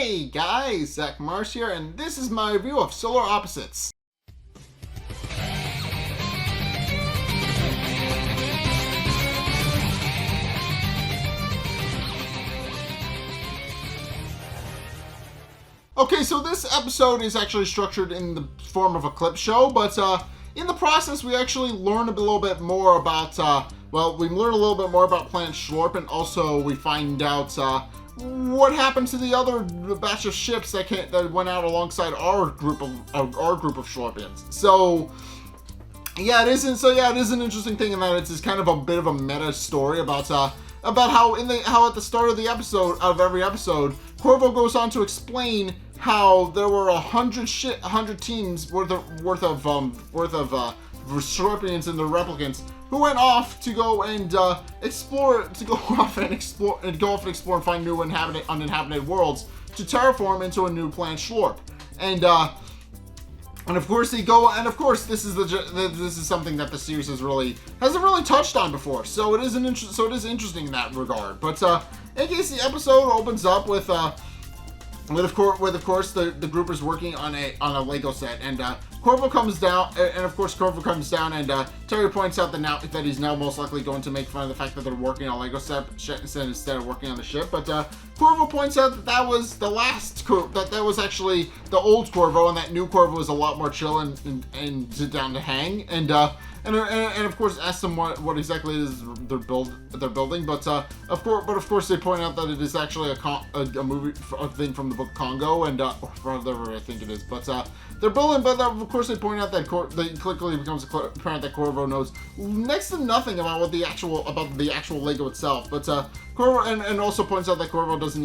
Hey guys, Zack here, and this is my review of Solar Opposites. Okay, so this episode is actually structured in the form of a clip show, but in the process we actually learn a little bit more about, we learn a little bit more about Planet Shlorp, and also we find out what happened to the other batch of ships that went out alongside our group of Shlorpians. So yeah, it is an interesting thing in that it's kind of a bit of a meta story about how at the start of the episode, of every episode, Corvo goes on to explain how there were 100 teams worth of Shlorpians and the replicants who went off to go and explore and find new uninhabited worlds to terraform into a new planet Shlorp. And of course this is something that the series hasn't really touched on before. So it is interesting in that regard. But in case the episode opens up with of course the group is working on a Lego set, and Corvo comes down, and Terry points out that he's now most likely going to make fun of the fact that they're working on a Lego set instead of working on the ship. But Corvo points out that was the last that was actually the old Corvo, and that new Corvo is a lot more chill and sit down to hang, and of course asks them what exactly it is they're building, but of course they point out that it is actually a thing from the book Congo, and or whatever I think it is, but they're building. But of course they point out that it quickly becomes apparent that Corvo knows next to nothing about the actual Lego itself. But Corvo and also points out that Corvo is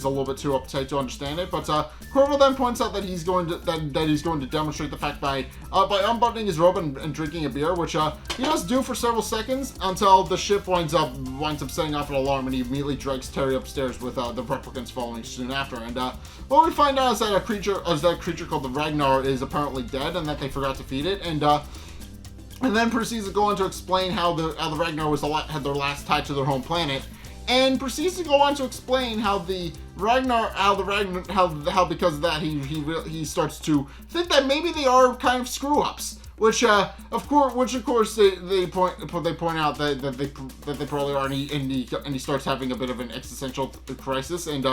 a little bit too uptight to understand it. But Corvo then points out that he's going to demonstrate the fact by unbuttoning his robe and drinking a beer, which he does do for several seconds until the ship winds up setting off an alarm, and he immediately drags Terry upstairs with the replicants following soon after. And what we find out is that a creature called the Ragnar is apparently dead, and that they forgot to feed it. And then proceeds to go on to explain how the Ragnar had their last tie to their home planet, and proceeds to go on to explain how because of that he starts to think that maybe they are kind of screw ups. Which of course they point out that they probably are, and he starts having a bit of an existential crisis, and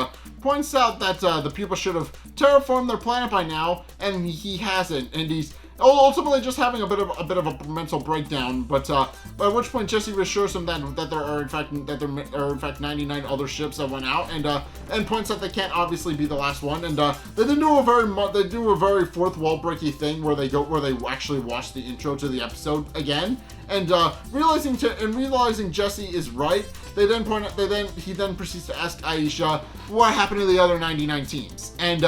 points out that the people should have terraformed their planet by now, and he hasn't, and he's ultimately just having a bit of a mental breakdown. But at which point Jesse reassures him that there are in fact 99 other ships that went out, and points out they can't obviously be the last one. And they do a very fourth wall breaking thing where they actually watch the intro to the episode again, and realizing Jesse is right, he then proceeds to ask Aisha what happened to the other 99 teams, and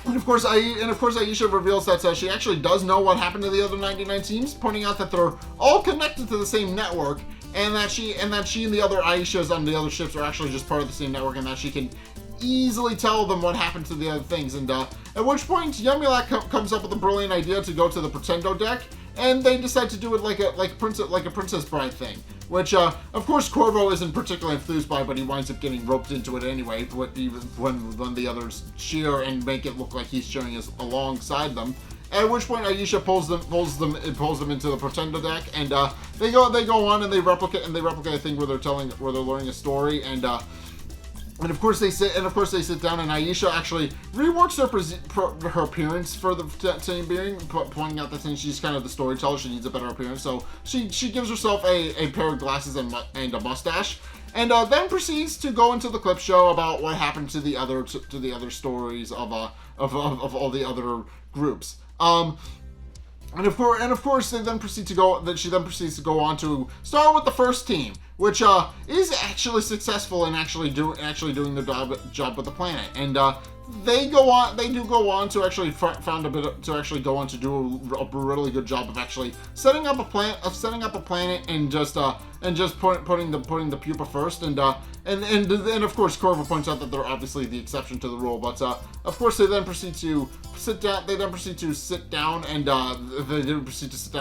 of course Aisha reveals that she actually does know what happened to the other 99 teams, pointing out that they're all connected to the same network, and that she and the other Aishas on the other ships are actually just part of the same network, and that she can easily tell them what happened to the other things. And at which point Yumulak comes up with a brilliant idea to go to the Pretendo deck, and they decide to do it like a Princess Bride thing, which of course Corvo isn't particularly enthused by, but he winds up getting roped into it anyway, even when the others cheer and make it look like he's cheering alongside them. At which point Aisha pulls them into the Pretendo deck, and they go on and they replicate a thing where they're learning a story, and of course they sit down, and Aisha actually reworks her appearance for the time being, pointing out that since she's kind of the storyteller, she needs a better appearance. So she gives herself a pair of glasses and a mustache, and then proceeds to go into the clip show about what happened to the other stories of all the other groups. And of course, she then proceeds to go on to start with the first team, which is actually successful in actually doing the job with the planet. And they do go on to actually go on to do a really good job of actually setting up a planet and just putting the pupa first, and of course Corvo points out that they're obviously the exception to the rule, but of course they then proceed to sit down and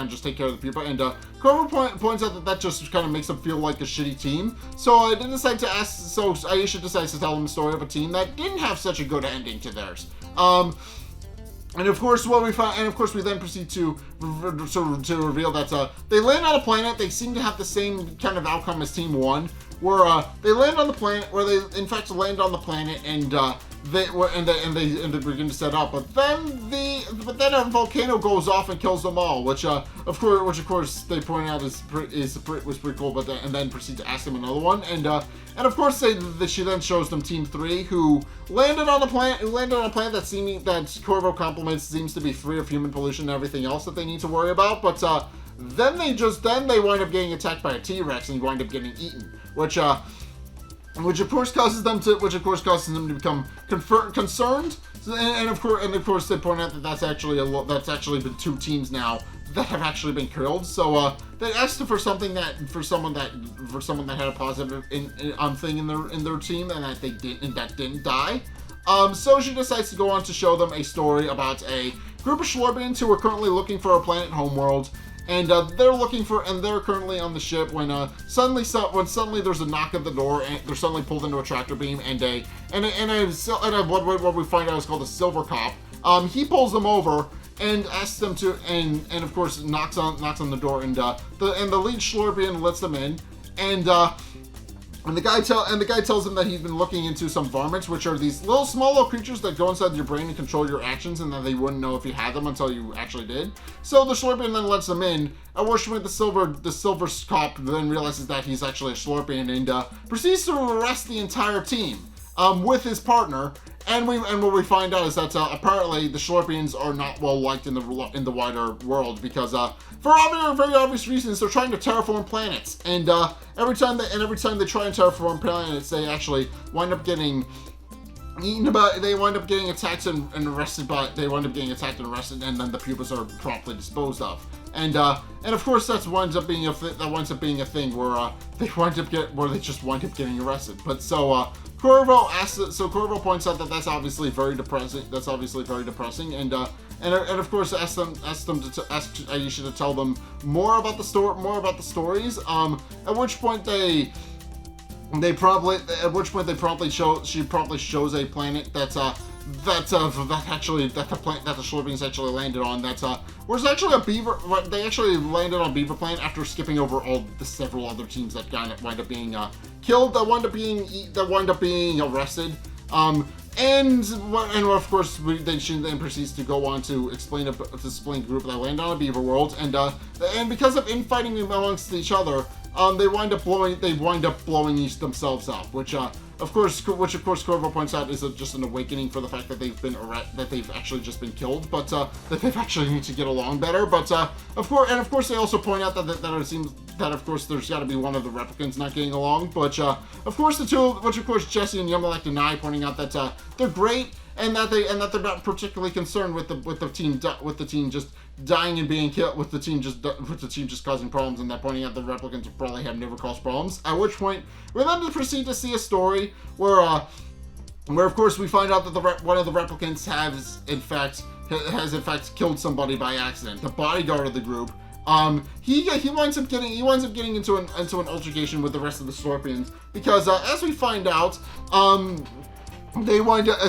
just take care of the pupa, and Corvo points out that just kind of makes them feel like a shitty team. So Aisha decides to tell them the story of a team that didn't have such a good ending to theirs. And of course, we then proceed to reveal that they land on a planet. They seem to have the same kind of outcome as Team 1, where they land on the planet, and they begin to set up. But then a volcano goes off and kills them all, which of course they point out was pretty cool. But then proceed to ask them another one, and of course she then shows them Team 3, who landed on a planet that Corvo compliments seems to be free of human pollution and everything else that they need to worry about. But then they wind up getting attacked by a T-Rex and wind up getting eaten, which of course causes them to become concerned. And of course they point out that that's actually been 2 teams now that have actually been killed. So they asked for someone that had a positive thing in their team, and that didn't die. So she decides to go on to show them a story about a group of Shlorpians who are currently looking for a planet homeworld. And they're currently on the ship when suddenly there's a knock at the door, and they're suddenly pulled into a tractor beam, and what we find out is called a silver cop. He pulls them over and asks them to, and of course knocks on the door, and the lead Shlorpian lets them in, and the guy tells him that he's been looking into some varmints, which are these small little creatures that go inside your brain and control your actions, and that they wouldn't know if you had them until you actually did. So the Shlorpian then lets them in, at which point the silver cop then realizes that he's actually a Shlorpian, and proceeds to arrest the entire team with his partner. And what we find out is that apparently the Shlorpians are not well liked in the wider world, because for very obvious reasons they're trying to terraform planets, and every time they try and terraform planets, they actually wind up getting attacked and arrested, and then the pupas are promptly disposed of. And of course that winds up being a thing where they just wind up getting arrested. But Corvo points out that that's obviously very depressing, and of course asks Aisha to tell them more about the stories. At which point she promptly shows a planet that the Shlorpians actually landed on. Was actually a beaver. They actually landed on Beaver Planet after skipping over all the several other teams that wind up being killed, that wind up being arrested. And of course she then proceeds to go on to explain the group that land on a beaver world, and because of infighting amongst each other, they wind up blowing each themselves up, which of course Corvo points out is just an awakening for the fact that they've actually just been killed, but that they've actually need to get along better. But of course they also point out that it seems that of course there's got to be one of the replicants not getting along, but of course Jesse and Yumilek deny, pointing out that they're great, and that they're not particularly concerned with the team just dying and being killed, with the team just causing problems, and that pointing out the replicants probably have never caused problems. At which point we then proceed to see a story where of course we find out that one of the replicants has in fact killed somebody by accident. The bodyguard of the group. He winds up getting into an altercation with the rest of the Shlorpians, because as we find out, they wind up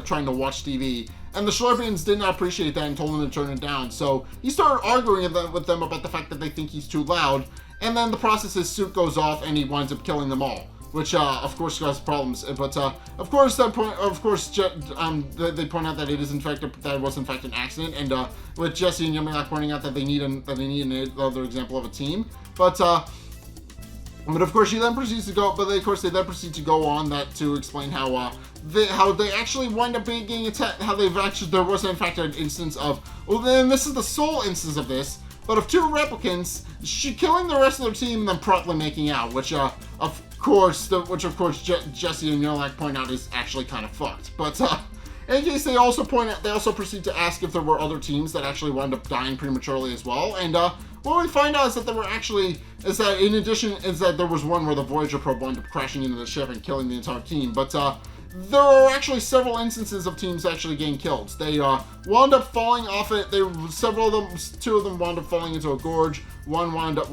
trying to watch TV, and the Shlorpians did not appreciate that and told him to turn it down. So he started arguing with them about the fact that they think he's too loud, and then the process, his suit goes off and he winds up killing them all, which of course causes problems. But of course they point out that it was in fact an accident, and with Jesse and Yumilek pointing out that they need another example of a team. But of course they then proceed to go on to explain how they actually wind up getting attacked. There was in fact an instance of, then this is the sole instance of this, but of 2 replicants killing the rest of their team and then promptly making out, which which of course Jesse and Yolak point out is actually kind of fucked. But in case they also proceed to ask if there were other teams that actually wound up dying prematurely as well. And what we find out is that there was one where the Voyager probe wound up crashing into the ship and killing the entire team. But there are actually several instances of teams actually getting killed. They wound up falling off it. Two of them wound up falling into a gorge. One wound up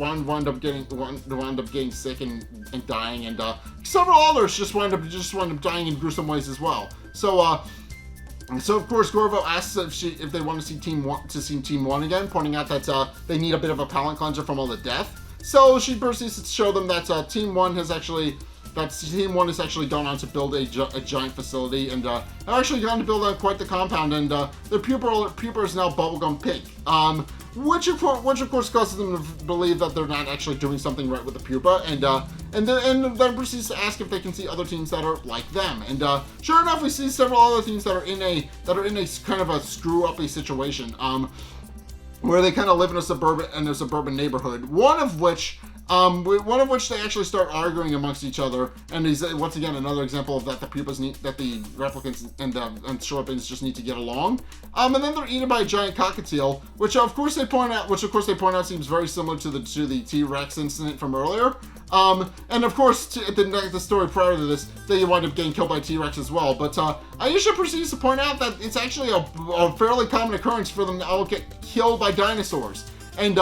getting sick and dying, and several others just wound up dying in gruesome ways as well. So of course Gorvo asks if they want to see Team 1 again, pointing out that they need a bit of a palate cleanser from all the death. So she proceeds to show them that Team 1 has actually gone on to build a giant facility, and have actually gone to build quite the compound, and their pupa is now bubblegum pink. Which of course causes them to believe that they're not actually doing something right with the pupa, and then proceeds to ask if they can see other teams that are like them. And sure enough, we see several other teams that are in a kind of a screw-uppy situation, where they kind of live in a suburban neighborhood. One of which they actually start arguing amongst each other, and is once again another example of that the replicants and Shlorpians just need to get along. And then they're eaten by a giant cockatiel, which of course they point out seems very similar to the T-Rex incident from earlier. And of course, the story prior to this, they wind up getting killed by T-Rex as well. But Aisha proceeds to point out that it's actually a fairly common occurrence for them to all get killed by dinosaurs. And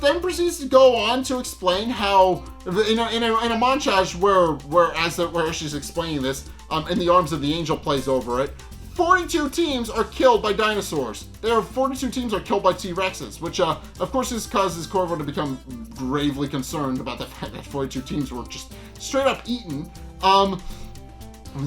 then proceeds to go on to explain how, in a montage where she's explaining this, In the Arms of the Angel plays over it, 42 teams are killed by dinosaurs. 42 teams are killed by T-Rexes, which of course causes Corvo to become gravely concerned about the fact that 42 teams were just straight up eaten.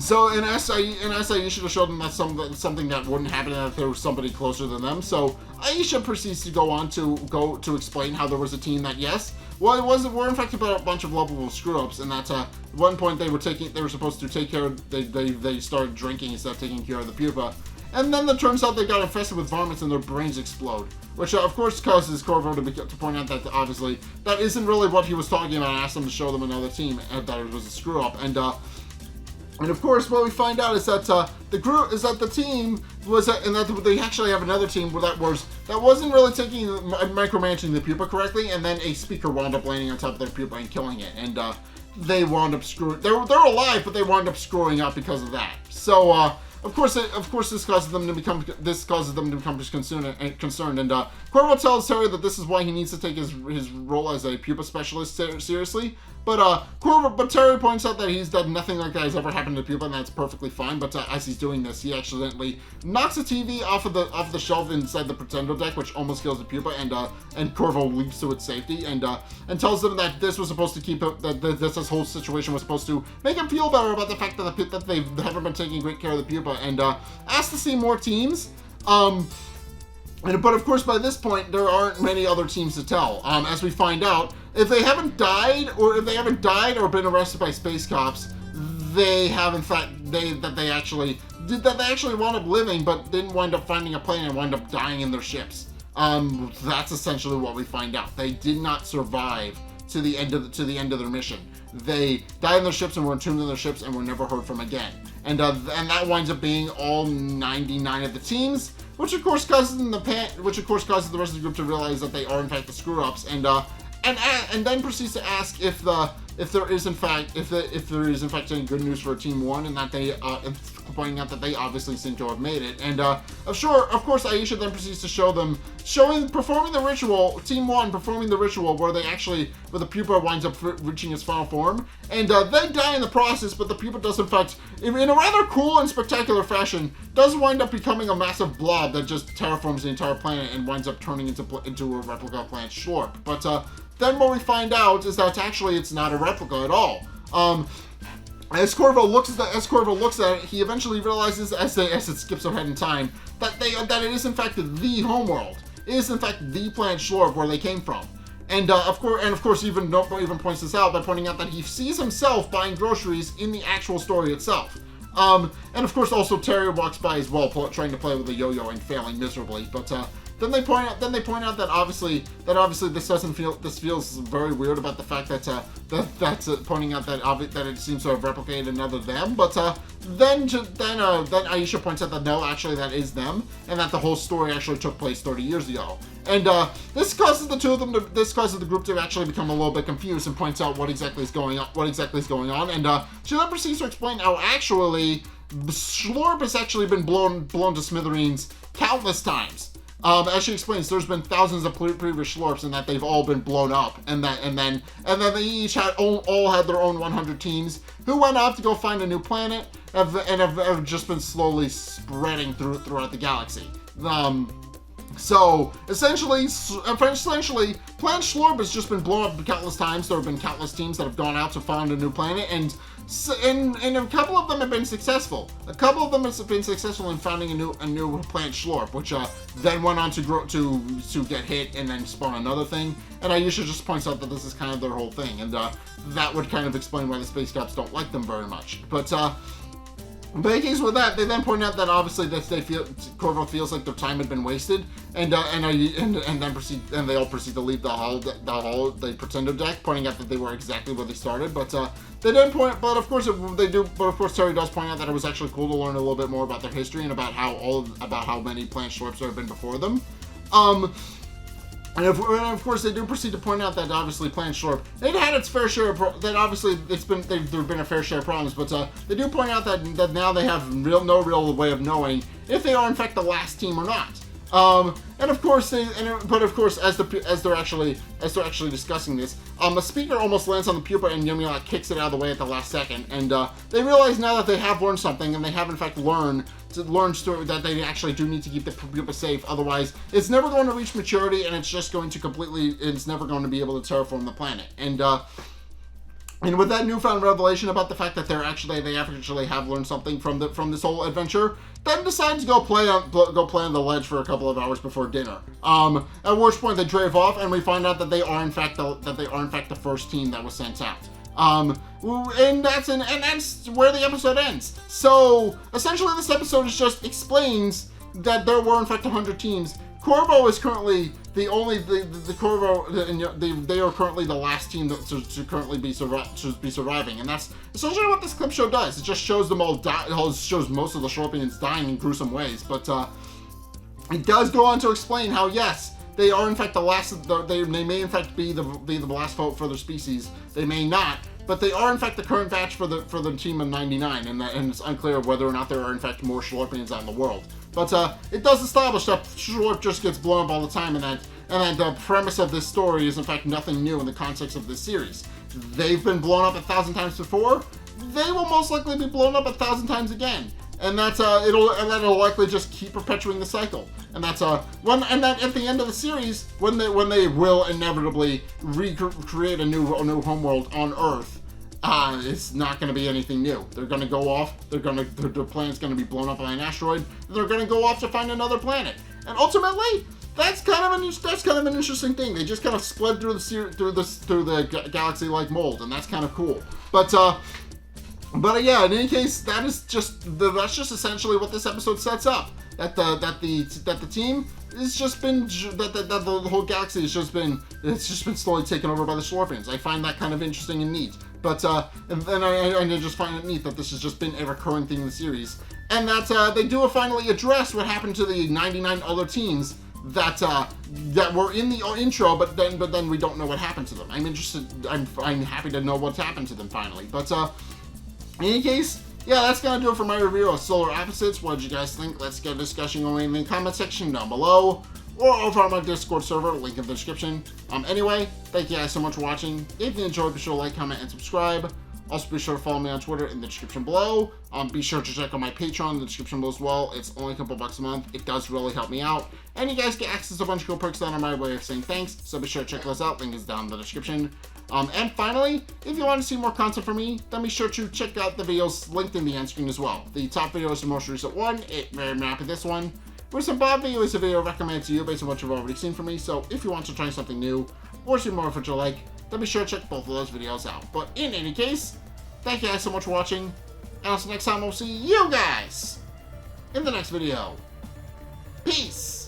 So, and Aisha to show them that's something that wouldn't happen if there was somebody closer than them. So Aisha proceeds to go to explain how there was a team that, yes, well, were in fact about a bunch of lovable screw-ups, and that at one point they were supposed to take care of, they started drinking instead of taking care of the pupa. And then it turns out they got infested with vomits and their brains explode, which of course causes Corvo to point out that obviously that isn't really what he was talking about, and asked them to show them another team, and that it was a screw-up. And of course, what we find out is that the team was, and that they actually have another team that wasn't really micromanaging the pupa correctly, and then a speaker wound up landing on top of their pupa and killing it, and they wound up screwing. They're alive, but they wound up screwing up because of that. So of course, this causes them to become concerned, and Corvo tells Terry that this is why he needs to take his role as a pupa specialist seriously. But Terry points out that he's done nothing like that has ever happened to pupa, and that's perfectly fine. But as he's doing this, he accidentally knocks a TV off the shelf inside the Pretendo deck, which almost kills the pupa, and Corvo leaps to its safety, and tells them that this was supposed to this whole situation was supposed to make him feel better about the fact that they haven't been taking great care of the pupa, and asks to see more teams. But of course, by this point, there aren't many other teams to tell. As we find out, if they haven't died or been arrested by space cops, they actually wound up living, but didn't wind up finding a plane and wound up dying in their ships. That's essentially what we find out. They did not survive to the end of their mission. They died in their ships and were entombed in their ships and were never heard from again. And that winds up being all 99 of the teams, which of course causes the rest of the group to realize that they are in fact the screw-ups, and then proceeds to ask if there is in fact any good news for Team 1, and that they pointing out that they obviously seem to have made it. And of course Aisha then proceeds to performing the ritual, Team 1 performing the ritual where the pupa winds up reaching its final form, and they die in the process, but the pupa does in fact, in a rather cool and spectacular fashion, does wind up becoming a massive blob that just terraforms the entire planet and winds up turning into a replica planet Shlorp. But then what we find out is that actually it's not a replica at all. As Corvo looks at it, he eventually realizes, as it skips ahead in time, that it is in fact the homeworld. It is in fact the planet Shlorp where they came from. And of course, even points this out by pointing out that he sees himself buying groceries in the actual story itself. And of course, also Terry walks by as well, trying to play with a yo-yo and failing miserably. But then they point out that obviously this feels very weird about the fact that pointing out that it seems to have replicated another them, but then Aisha points out that no, actually that is them, and that the whole story actually took place 30 years ago. And this causes the group to actually become a little bit confused and points out what exactly is going on. And she then proceeds to explain how actually Shlorp has actually been blown to smithereens countless times. As she explains, there's been thousands of previous Shlorps, and that they've all been blown up, and then they each all had their own 100 teams who went off to go find a new planet and have just been slowly spreading throughout the galaxy. So essentially, Planet Shlorp has just been blown up countless times. There have been countless teams that have gone out to find a new planet, and a couple of them have been successful. A couple of them have been successful in finding a new planet Shlorp, which then went on to grow to get hit and then spawn another thing. And Aisha just points out that this is kind of their whole thing, and that would kind of explain why the Space Cops don't like them very much. But in case with that, they then point out that obviously that Corvo feels like their time had been wasted, and they all proceed to leave the pretender deck, pointing out that they were exactly where they started. But of course Terry does point out that it was actually cool to learn a little bit more about their history and about how many Planet Shlorps there have been before them. And of course, they do proceed to point out that obviously Planet Shlorp, they've had its fair share of there have been a fair share of problems, but they do point out that now they have no real way of knowing if they are in fact the last team or not. As they're actually discussing this, a speaker almost lands on the pupa and Yumila kicks it out of the way at the last second, and they realize now that they have learned something, and they have in fact learned that they actually do need to keep the pupa safe. Otherwise, it's never going to reach maturity, and it's never going to be able to terraform the planet. And with that newfound revelation about the fact that they actually have learned something from this whole adventure, then decides to go play on the ledge for a couple of hours before dinner. At which point they drive off, and we find out that they are in fact the first team that was sent out. And that's where the episode ends. So essentially, this episode just explains that there were in fact 100 teams. Corvo is currently they are currently the last team to currently be surviving, and that's essentially what this clip show does. It just shows them all shows most of the Shlorpians dying in gruesome ways, but it does go on to explain how yes, they are in fact the last. They may in fact be the last vote for their species. They may not, but they are in fact the current batch for the team of 99, and it's unclear whether or not there are in fact more Shlorpians out in the world. But it does establish that Shlorp just gets blown up all the time, and that the premise of this story is in fact nothing new in the context of this series. They've been blown up 1,000 times before. They will most likely be blown up 1,000 times again, and that'll likely just keep perpetuating the cycle. And that's that at the end of the series, when they will inevitably recreate a new homeworld on Earth. It's not going to be anything new. They're going to go off. Their planet's going to be blown up by an asteroid. They're going to go off to find another planet. And ultimately, that's kind of an interesting thing. They just kind of spread through the galaxy like mold, and that's kind of cool. But yeah, in any case, that's just essentially what this episode sets up. That the team has just been that the whole galaxy has just been slowly taken over by the Shlorpians. I find that kind of interesting and neat. But and I just find it neat that this has just been a recurring thing in the series, and that they do finally address what happened to the 99 other teams that were in the intro, but then we don't know what happened to them. I'm interested. I'm happy to know what's happened to them finally. But in any case, yeah, that's gonna do it for my review of Solar Opposites. What did you guys think? Let's get a discussion going in the comment section down below, or over on my Discord server, link in the description. Anyway, thank you guys so much for watching. If you enjoyed, be sure to like, comment, and subscribe. Also, be sure to follow me on Twitter in the description below. Be sure to check out my Patreon in the description below as well. It's only a couple bucks a month. It does really help me out. And you guys get access to a bunch of cool perks that are my way of saying thanks. So be sure to check those out. Link is down in the description. And finally, if you want to see more content from me, then be sure to check out the videos linked in the end screen as well. The top video is the most recent one. It very happy this one. Whereas some Bob video is a video recommended to you based on what you've already seen from me. So if you want to try something new or see more of what you like, then be sure to check both of those videos out. But in any case, thank you guys so much for watching. And until next time, we'll see you guys in the next video. Peace!